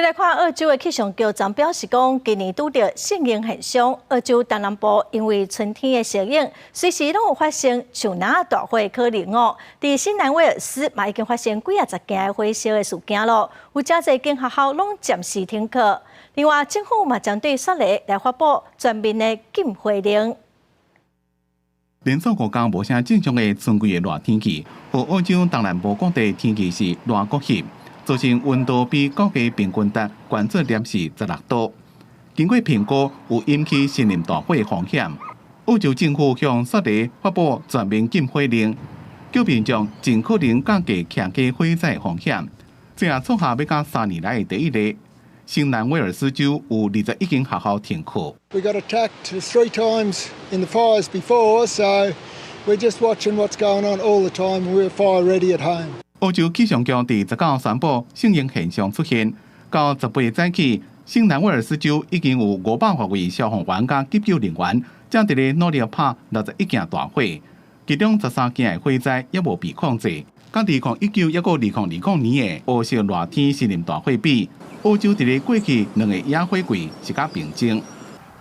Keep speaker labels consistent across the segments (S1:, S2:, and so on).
S1: 来看澳洲的气象局长表示讲，今年拄着适应现象，澳洲东南部因为春天的效应，随时拢有发生像那大火可能哦。伫新南威尔斯嘛已经发生几10件的火烧的事件咯，有真侪间学校拢暂时停课。另外，政府嘛针对雪梨来发布全面的禁火令。
S2: 连续5天无啥正常的春季的热天气，和澳洲东南部各地天气是热国翕。造成温度比国家平均值悬做摄氏16度。经过评估，有引起森林大火的风险。澳洲政府向雪梨发布全面禁火令，叫民众尽可能降低徛家火灾的风险。这也创下要到3年来的第一例。新南威尔斯州有21间学校停课。
S3: We got attacked 3 times in the fires before, so we're just watching what's going on all the time. We're fire ready at home.
S2: 澳洲气象局伫19宣布适应现象出现，到18早起，新南威尔斯州已经有500多位消防员甲急救人员正伫咧努力拍61件大火，其中13件的火灾也无被控制。甲2019抑个2020年的欧式热天森林大火比，澳洲伫咧过去2个野火季是较平静。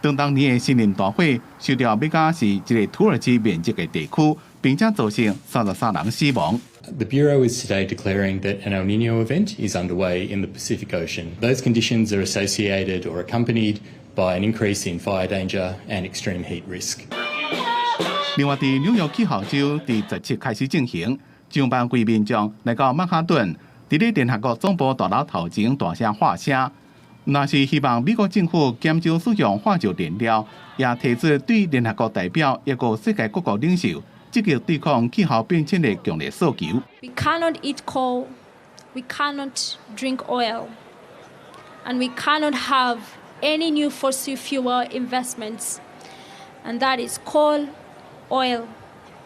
S2: 当年的森林大火受到要甲是一个土耳其面积的地区，并且造成33人死亡。
S4: The Bureau is today declaring that an El Niño event is underway in the Pacific Ocean. Those conditions are associated or accompanied by an increase in fire danger and extreme heat risk.
S2: 另外，伫纽约气候州伫17开始进行，上班规民众来到曼哈顿，伫咧联合国总部大楼头前大声喊声，那是希望美国政府减少使用化石燃料，也提出对联合国代表一个世界各国领袖。 积极对抗气候变迁的强烈诉求。
S5: We cannot eat coal, we cannot drink oil, and we cannot have any new fossil fuel investments, and that is coal, oil,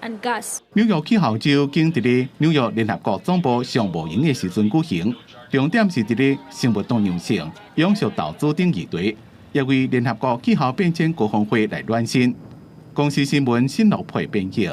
S5: and gas.
S2: 纽约气候周经伫咧纽约联合国总部商务营的时阵举行，重点是伫咧生物多样性、永续投资等议题，也为联合国气候变迁高峰会来暖身。公司新闻新乐配编辑。